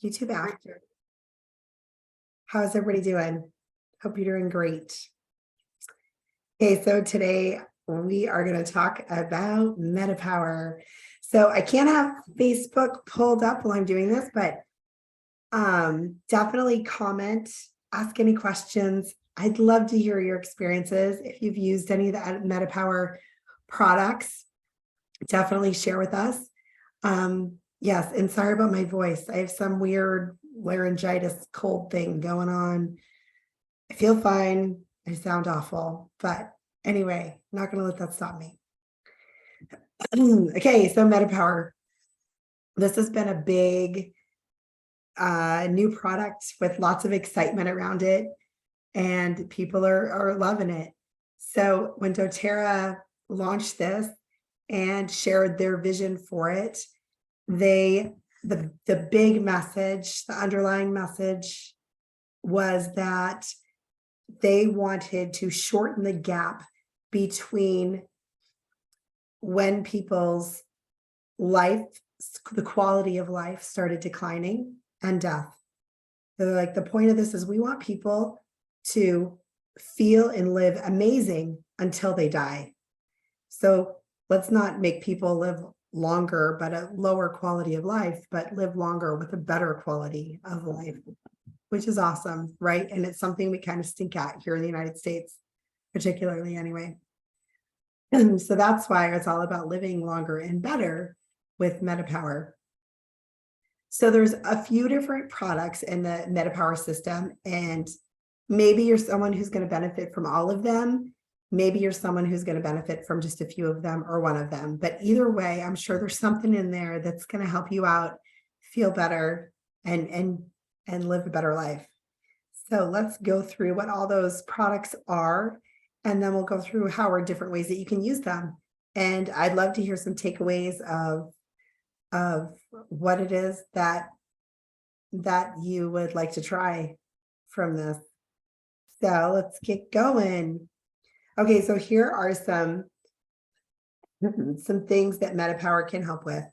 YouTube after. How's everybody doing? Hope you're doing great. Okay, so today we are going to talk about MetaPWR. So I can't have Facebook pulled up while I'm doing this, but definitely comment, ask any questions. I'd love to hear your experiences. If you've used any of the MetaPWR products, definitely share with us. Yes, and sorry about my voice. I have some weird laryngitis cold thing going on. I feel fine. I sound awful, but anyway, not going to let that stop me. Okay, so MetaPWR. This has been a big new product with lots of excitement around it, and people are loving it. So when doTERRA launched this and shared their vision for it, the big message, the underlying message was that they wanted to shorten the gap between when people's life, the quality of life started declining, and death. They're like, the point of this is we want people to feel and live amazing until they die. So let's not make people live longer, but a lower quality of life, but live longer with a better quality of life, which is awesome, right? And it's something we kind of stink at here in the United States, particularly anyway. And so that's why it's all about living longer and better with MetaPWR. So there's a few different products in the MetaPWR system, and maybe you're someone who's going to benefit from all of them. Maybe you're someone who's going to benefit from just a few of them or one of them. But either way, I'm sure there's something in there that's going to help you out, feel better, and live a better life. So let's go through what all those products are, and then we'll go through how are different ways that you can use them. And I'd love to hear some takeaways of what it is that you would like to try from this. So let's get going. Okay, so here are some things that MetaPWR can help with.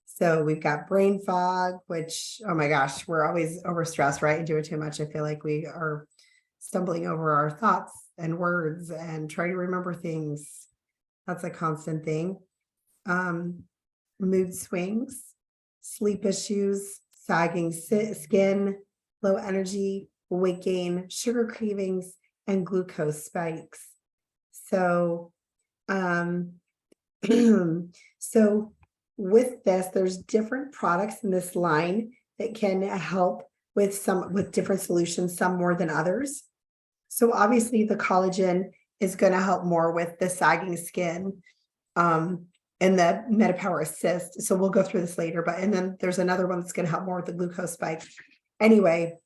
So we've got brain fog, which, oh my gosh, we're always overstressed, right? And doing too much. I feel like we are stumbling over our thoughts and words and trying to remember things. That's a constant thing. Mood swings, sleep issues, sagging skin, low energy, weight gain, sugar cravings, and glucose spikes. So, so with this, there's different products in this line that can help with different solutions, some more than others. So obviously the collagen is going to help more with the sagging skin, and the MetaPWR Assist. So we'll go through this later, and then there's another one that's going to help more with the glucose spike. Anyway,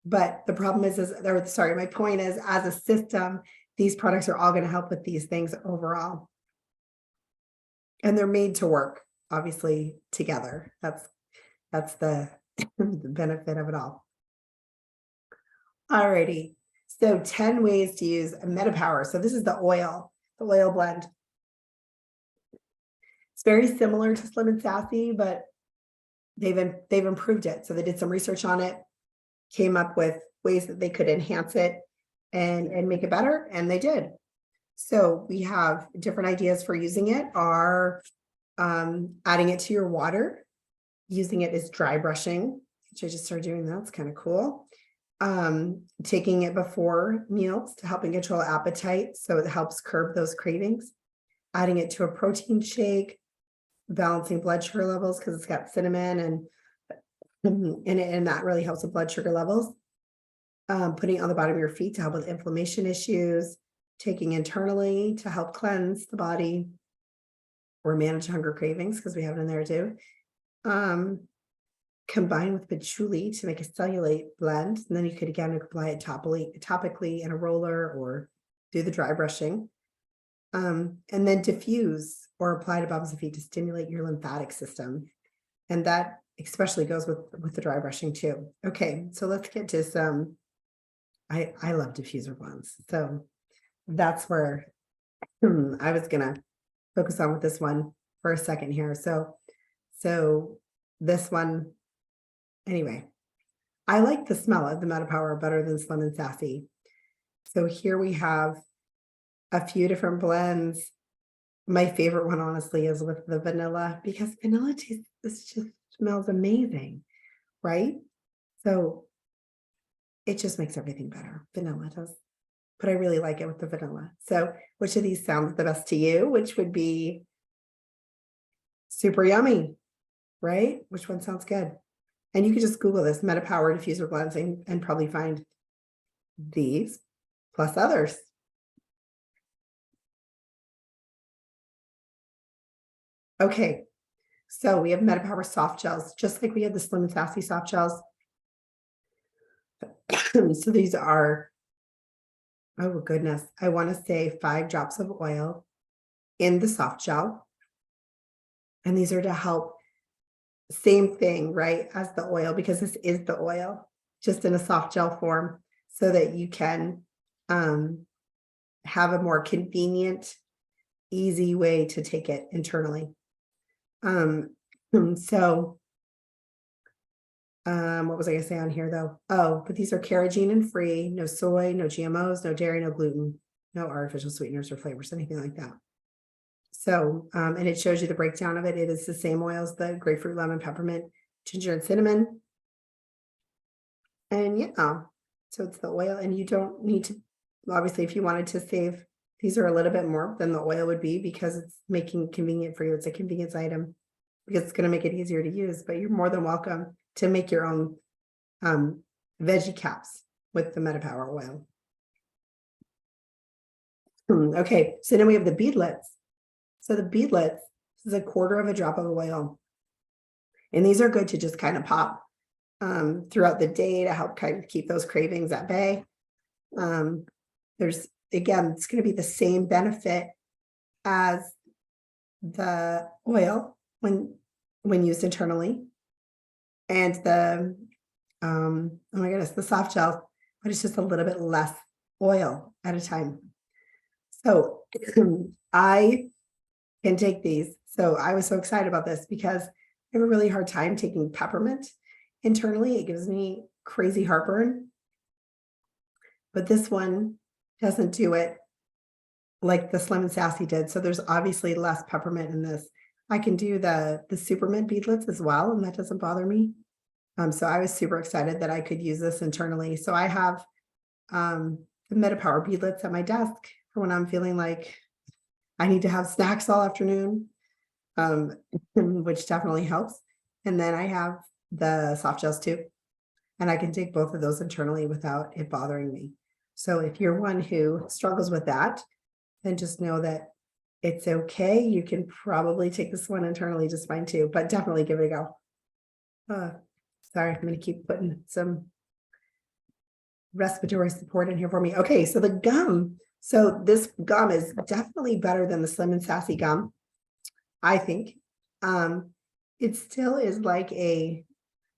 but the problem my point is, as a system, these products are all going to help with these things overall. And they're made to work, obviously, together. That's the, the benefit of it all. Alrighty. So 10 ways to use a MetaPWR. So this is the oil blend. It's very similar to Slim and Sassy, but they've improved it. So they did some research on it, came up with ways that they could enhance it and make it better, and they did. So we have different ideas for using it are adding it to your water, using it as dry brushing, which I just started doing. That's kind of cool. Taking it before meals to help control appetite, so it helps curb those cravings. Adding it to a protein shake, balancing blood sugar levels because it's got cinnamon and that really helps with blood sugar levels. Putting it on the bottom of your feet to help with inflammation issues. Taking internally to help cleanse the body or manage hunger cravings, because we have it in there too. Combine with patchouli to make a cellulite blend, and then you could again apply it topically in a roller or do the dry brushing. And then diffuse or apply to bottoms of feet to stimulate your lymphatic system, and that especially goes with the dry brushing too. Okay, so let's get to some. I love diffuser blends, so that's where I was gonna focus on with this one for a second here. So this one Anyway, I like the smell of the MetaPWR better than Slim and Sassy. So here we have a few different blends. My favorite one, honestly, is with the vanilla, because vanilla tastes, this just smells amazing, right? So it just makes everything better. Vanilla does, but I really like it with the vanilla. So which of these sounds the best to you? Which would be super yummy, right? Which one sounds good? And you can just Google this MetaPWR diffuser blends and probably find these plus others. Okay, so we have MetaPWR soft gels, just like we had the Slim and Sassy soft gels. So these are, oh goodness, I want to say 5 drops of oil in the soft gel. And these are to help, same thing, right, as the oil, because this is the oil, just in a soft gel form, so that you can have a more convenient, easy way to take it internally. What was I gonna say on here though? Oh, but these are carrageenan and free, no soy, no GMOs, no dairy, no gluten, no artificial sweeteners or flavors, anything like that. So, and it shows you the breakdown of it. It is the same oils, the grapefruit, lemon, peppermint, ginger, and cinnamon. And yeah, so it's the oil, and you don't need to, obviously, if you wanted to save, these are a little bit more than the oil would be, because it's making it convenient for you. It's a convenience item because it's going to make it easier to use, but you're more than welcome to make your own veggie caps with the MetaPWR oil. Okay, so then we have the beadlets. So the beadlets is a 1/4 of a drop of oil. And these are good to just kind of pop throughout the day to help kind of keep those cravings at bay. There's, again, it's going to be the same benefit as the oil when used internally. And the, oh my goodness, the soft gel, but it's just a little bit less oil at a time. So I can take these. So I was so excited about this because I have a really hard time taking peppermint internally. It gives me crazy heartburn. But this one doesn't do it like the Slim and Sassy did. So there's obviously less peppermint in this. I can do the supermint beadlets as well, and that doesn't bother me. So I was super excited that I could use this internally. So I have the MetaPWR beadlets at my desk for when I'm feeling like I need to have snacks all afternoon, which definitely helps. And then I have the soft gels too, and I can take both of those internally without it bothering me. So if you're one who struggles with that, then just know that it's okay. You can probably take this one internally just fine too, but definitely give it a go. Sorry, I'm going to keep putting some respiratory support in here for me. Okay, so the gum. So this gum is definitely better than the Slim and Sassy gum, I think. It still is like a,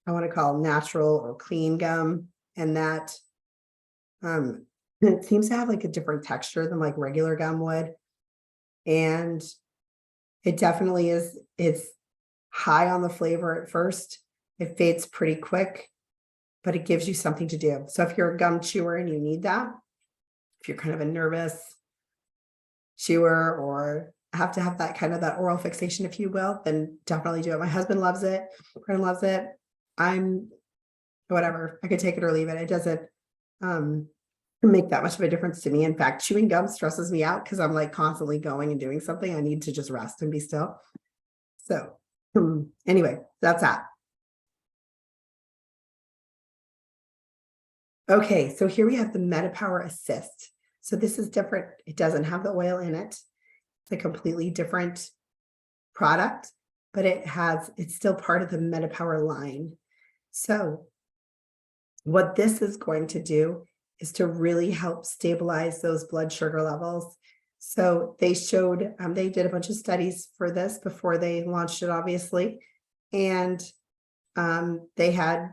I want to call natural or clean gum, and that it seems to have like a different texture than like regular gum would. And it definitely is, it's high on the flavor at first. It fades pretty quick, but it gives you something to do. So if you're a gum chewer and you need that, if you're kind of a nervous chewer or have to have that kind of that oral fixation, if you will, then definitely do it. My husband loves it. Friend loves it. I'm whatever. I could take it or leave it. It doesn't make that much of a difference to me. In fact, chewing gum stresses me out because I'm like constantly going and doing something. I need to just rest and be still. So anyway, that's that. Okay, so here we have the MetaPWR Assist. So this is different. It doesn't have the oil in it. It's a completely different product, but it's still part of the MetaPWR line. So what this is going to do is to really help stabilize those blood sugar levels. So they showed, they did a bunch of studies for this before they launched it, obviously. And they had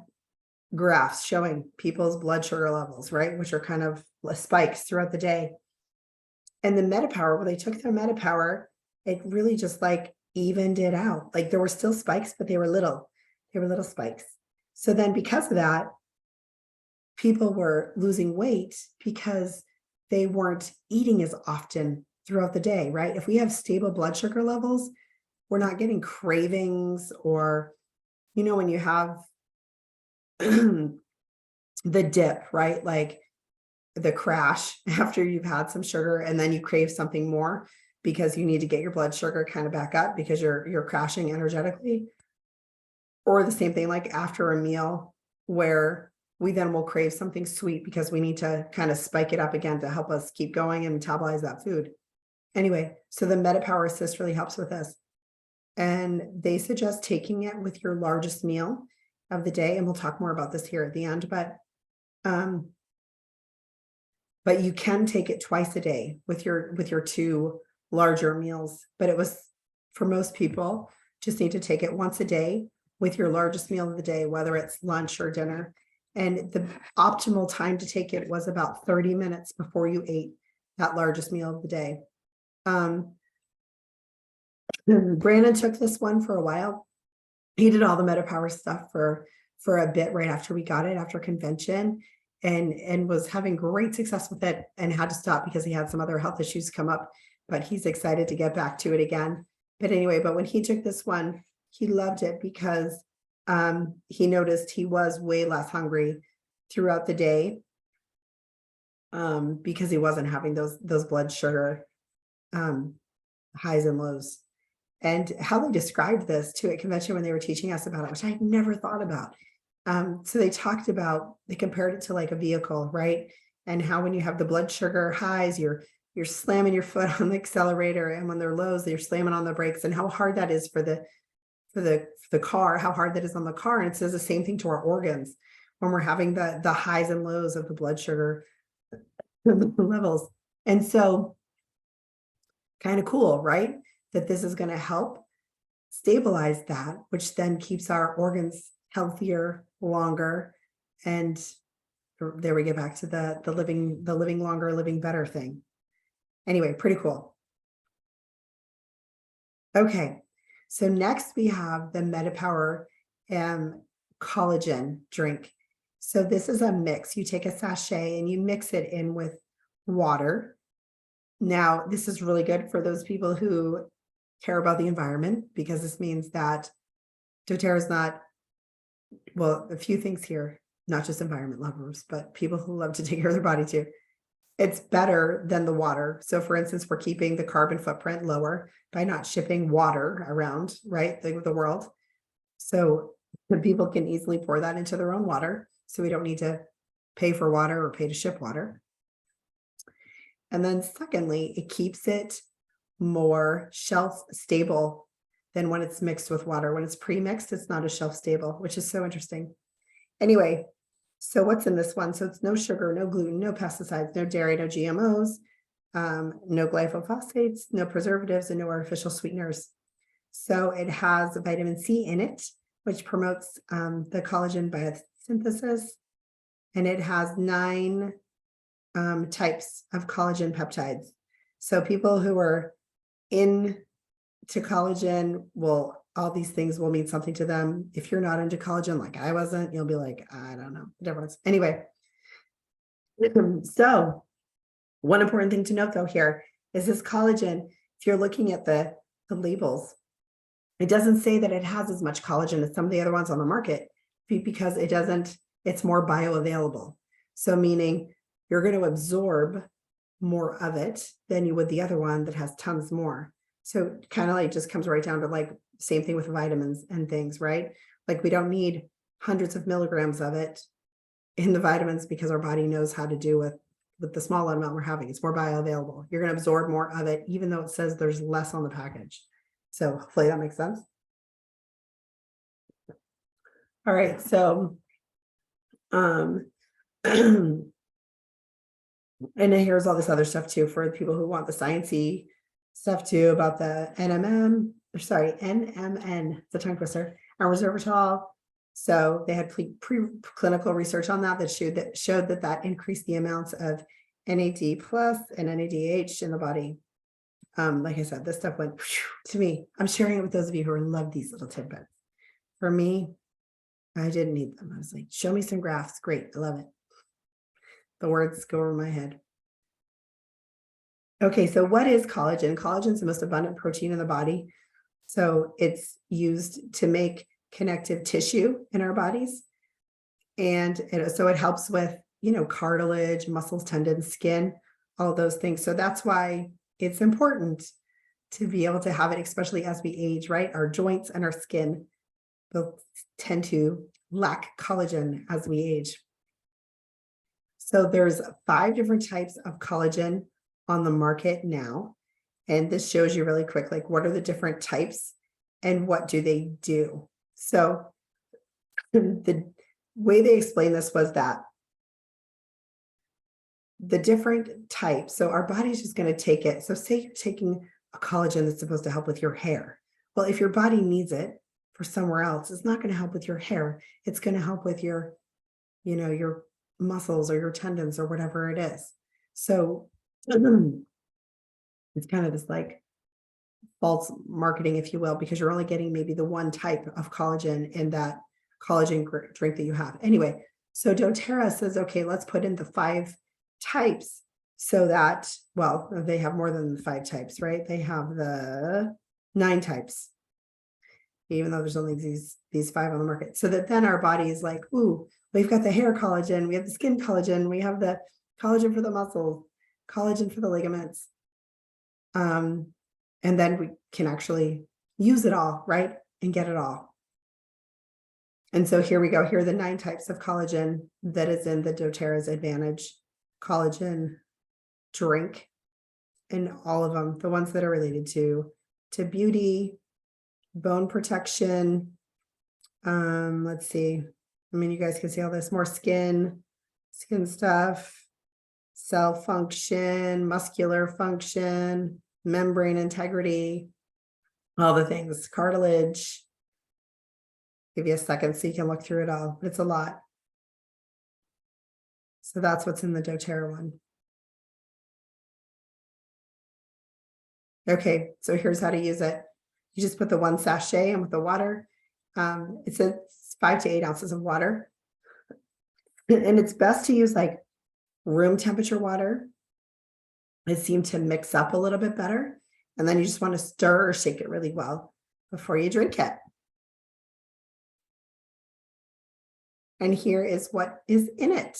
graphs showing people's blood sugar levels, right? Which are kind of spikes throughout the day. And the MetaPWR, when they took their MetaPWR, it really just like evened it out. Like there were still spikes, but they were little spikes. So then because of that, people were losing weight because they weren't eating as often throughout the day, right? If we have stable blood sugar levels, we're not getting cravings, or, when you have the dip, right? Like the crash after you've had some sugar and then you crave something more because you need to get your blood sugar kind of back up because you're crashing energetically. Or the same thing like after a meal where we then will crave something sweet because we need to kind of spike it up again to help us keep going and metabolize that food. Anyway, so the MetaPWR Assist really helps with this. And they suggest taking it with your largest meal of the day. And we'll talk more about this here at the end, but you can take it twice a day with your two larger meals. But it was, for most people, just need to take it once a day with your largest meal of the day, whether it's lunch or dinner. And the optimal time to take it was about 30 minutes before you ate that largest meal of the day. Brandon took this one for a while. He did all the MetaPWR stuff for a bit right after we got it, after convention, and was having great success with it, and had to stop because he had some other health issues come up, but he's excited to get back to it again. But anyway, when he took this one, he loved it because he noticed he was way less hungry throughout the day because he wasn't having those blood sugar highs and lows. And how they described this to at convention when they were teaching us about it, which I had never thought about. So they compared it to like a vehicle, right? And how when you have the blood sugar highs, you're slamming your foot on the accelerator, and when they're lows, you're slamming on the brakes, and how hard that is for the car, how hard that is on the car. And it says the same thing to our organs when we're having the highs and lows of the blood sugar levels. And so kind of cool, right? That this is going to help stabilize that, which then keeps our organs healthier longer. And there we get back to the living longer, living better thing. Anyway, pretty cool. Okay, so next we have the MetaPWR collagen drink. So this is a mix. You take a sachet and you mix it in with water. Now, this is really good for those people who care about the environment, because this means that doTERRA is not, well, a few things here, not just environment lovers, but people who love to take care of their body too. It's better than the water. So for instance, we're keeping the carbon footprint lower by not shipping water around, right, the world. So the people can easily pour that into their own water. So we don't need to pay for water or pay to ship water. And then secondly, it keeps it more shelf stable than when it's mixed with water. When it's pre-mixed, it's not as shelf stable, which is so interesting. Anyway, so what's in this one? So it's no sugar, no gluten, no pesticides, no dairy, no GMOs, no glyphosates, no preservatives, and no artificial sweeteners. So it has vitamin C in it, which promotes the collagen biosynthesis. And it has 9 types of collagen peptides. So people who are into collagen all these things will mean something to them. If you're not into collagen, like I wasn't, you'll be like, I don't know the difference. Anyway, so one important thing to note though here is this collagen, if you're looking at the labels, it doesn't say that it has as much collagen as some of the other ones on the market, because it's more bioavailable. So meaning you're going to absorb more of it than you would the other one that has tons more. So kind of like just comes right down to like same thing with vitamins and things, right? Like we don't need hundreds of milligrams of it in the vitamins because our body knows how to do with the small amount we're having. It's more bioavailable. You're going to absorb more of it, even though it says there's less on the package. So hopefully that makes sense. All right. So, and then here's all this other stuff too for the people who want the sciencey stuff too about the NMN, the tongue twister, and resveratrol. So they had preclinical research on that showed that increased the amounts of NAD plus and NADH in the body. Like I said, this stuff went to me. I'm sharing it with those of you who love these little tidbits. For me, I didn't need them. I was like, show me some graphs. Great. I love it. The words go over my head. Okay, so what is collagen? Collagen is the most abundant protein in the body. So it's used to make connective tissue in our bodies. And so it helps with, cartilage, muscles, tendons, skin, all those things. So that's why it's important to be able to have it, especially as we age, right? Our joints and our skin will tend to lack collagen as we age. So there's 5 different types of collagen on the market now. And this shows you really quick, like what are the different types and what do they do? So the way they explained this was that the different types, so our body's just going to take it. So say you're taking a collagen that's supposed to help with your hair. Well, if your body needs it for somewhere else, it's not going to help with your hair. It's going to help with your, your muscles or your tendons or whatever it is. So it's kind of this like false marketing, if you will, because you're only getting maybe the one type of collagen in that collagen drink that you have. Anyway, so doTERRA says, okay, let's put in the 5 types so that, well, they have more than the 5 types, right? They have the 9 types, even though there's only these 5 on the market. So that then our body is like, ooh, we've got the hair collagen, we have the skin collagen, we have the collagen for the muscles, collagen for the ligaments. And then we can actually use it all, right? And get it all. And so here we go. Here are the 9 types of collagen that is in the doTERRA's Advantage collagen drink. And all of them, the ones that are related to beauty, bone protection. Let's see. I mean, you guys can see all this, more skin stuff, cell function, muscular function, membrane integrity, all the things, cartilage. Give you a second so you can look through it all. It's a lot. So that's what's in the doTERRA one. Okay, so here's how to use it. You just put the 1 sachet in with the water. It's 5 to 8 ounces of water. And it's best to use like room temperature water. It seemed to mix up a little bit better. And then you just want to stir or shake it really well before you drink it. And here is what is in it.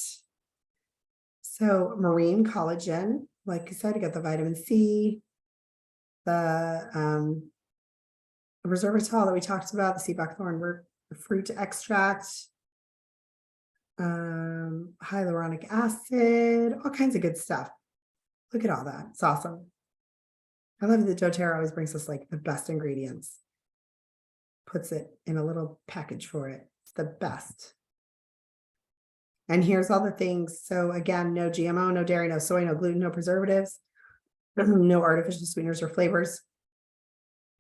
So marine collagen, like I said, you got the vitamin C, the resveratrol that we talked about, the sea buckthorn fruit extract, hyaluronic acid, all kinds of good stuff. Look at all that. It's awesome. I love that doTERRA always brings us like the best ingredients, puts it in a little package for it. It's the best. And here's all the things. So again, no GMO, no dairy, no soy, no gluten, no preservatives, no artificial sweeteners or flavors.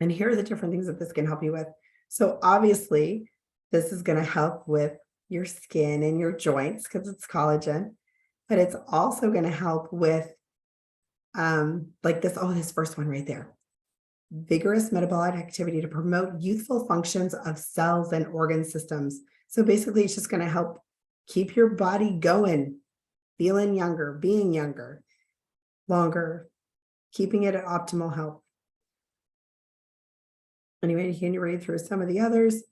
And here are the different things that this can help you with. So obviously, this is going to help with your skin and your joints because it's collagen, but it's also going to help with like this first one right there. Vigorous metabolic activity to promote youthful functions of cells and organ systems. So basically, it's just going to help keep your body going, feeling younger, being younger, longer, keeping it at optimal health. Anyway, can you read through some of the others?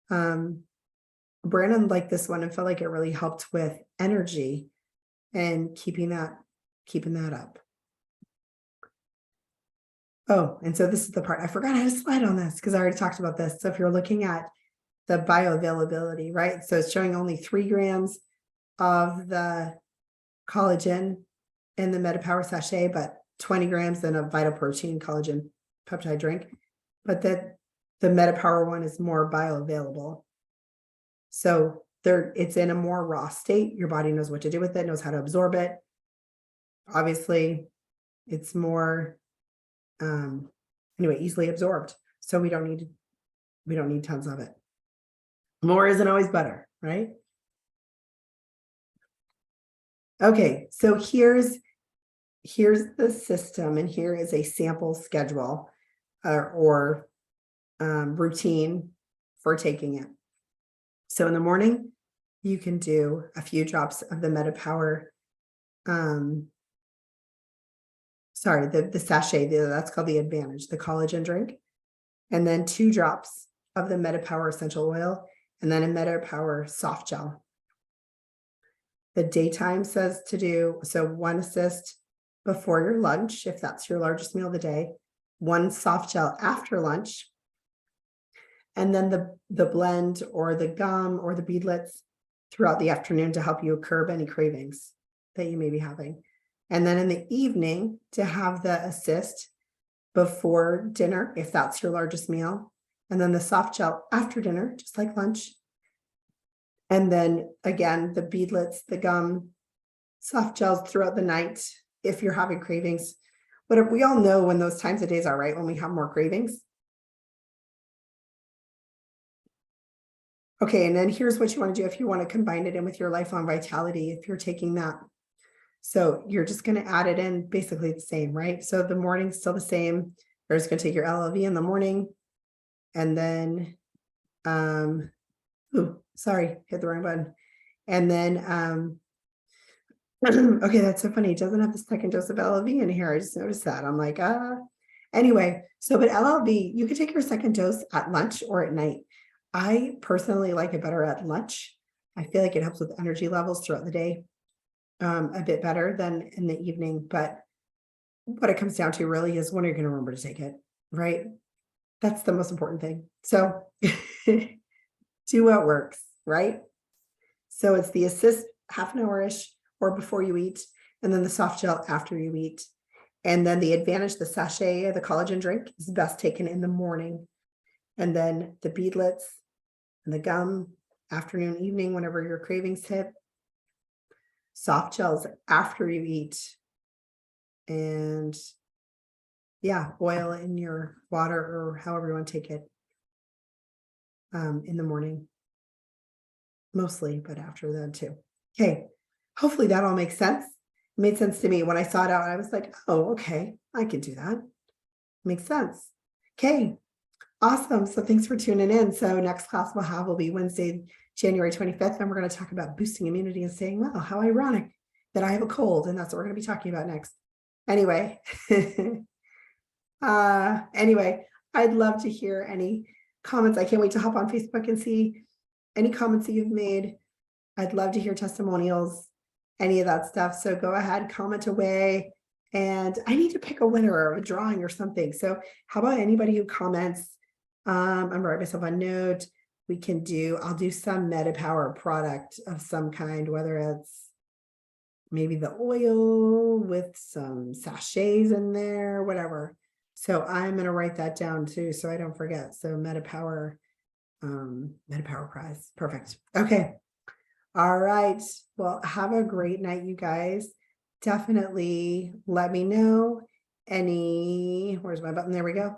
Brandon liked this one and felt like it really helped with energy and keeping that up. Oh, and so this is the part I forgot I had a slide on this because I already talked about this. So if you're looking at the bioavailability, right? So it's showing only 3 grams of the collagen in the MetaPWR sachet, but 20 grams in a Vital Protein collagen peptide drink. But the MetaPWR one is more bioavailable. So it's in a more raw state. Your body knows what to do with it, knows how to absorb it. Obviously, it's more easily absorbed. So we don't need tons of it. More isn't always better, right? Okay, so here's the system, and here is a sample schedule or routine for taking it. So in the morning, you can do a few drops of the MetaPWR, the sachet, that's called the Advantage, the collagen drink, and then 2 drops of the MetaPWR essential oil, and then a MetaPWR soft gel. The daytime says to do, so 1 assist before your lunch, if that's your largest meal of the day, 1 soft gel after lunch, and then the blend or the gum or the beadlets throughout the afternoon to help you curb any cravings that you may be having. And then in the evening to have the assist before dinner, if that's your largest meal, and then the soft gel after dinner, just like lunch. And then again, the beadlets, the gum, soft gels throughout the night if you're having cravings. But we all know when those times of days are, right? When we have more cravings. Okay, and then here's what you want to do if you want to combine it in with your lifelong vitality, if you're taking that. So you're just going to add it in basically the same, right? So the morning's still the same. You're just going to take your LLV in the morning, and then, sorry, hit the wrong button. And then, okay, that's so funny. It doesn't have the second dose of LLV in here. I just noticed that. I'm like, anyway, so, but LLV, you could take your second dose at lunch or at night. I personally like it better at lunch. I feel like it helps with energy levels throughout the day, a bit better than in the evening. But what it comes down to really is when are you going to remember to take it, right? That's the most important thing. So do what works, right? So it's the assist half an hour-ish or before you eat, and then the soft gel after you eat. And then the Advantage, the sachet, the collagen drink is best taken in the morning. And then the beadlets and the gum, afternoon, evening, whenever your cravings hit. Soft gels after you eat. And yeah, oil in your water or however you want to take it in the morning. Mostly, but after that too. Okay, hopefully that all makes sense. It made sense to me when I saw it out. I was like, oh, okay, I can do that. Makes sense. Okay, awesome. So thanks for tuning in. So next class we'll have will be Wednesday, January 25th, and we're going to talk about boosting immunity and staying well. How ironic that I have a cold, and that's what we're going to be talking about next. Anyway, anyway, I'd love to hear any comments. I can't wait to hop on Facebook and see any comments that you've made. I'd love to hear testimonials, any of that stuff. So go ahead, comment away. And I need to pick a winner or a drawing or something. So how about anybody who comments? I'm gonna write myself a note. I'll do some MetaPWR product of some kind, whether it's maybe the oil with some sachets in there, whatever. So I'm gonna write that down too, so I don't forget. So MetaPWR prize. Perfect. Okay. All right. Well, have a great night, you guys. Definitely let me know where's my button? There we go.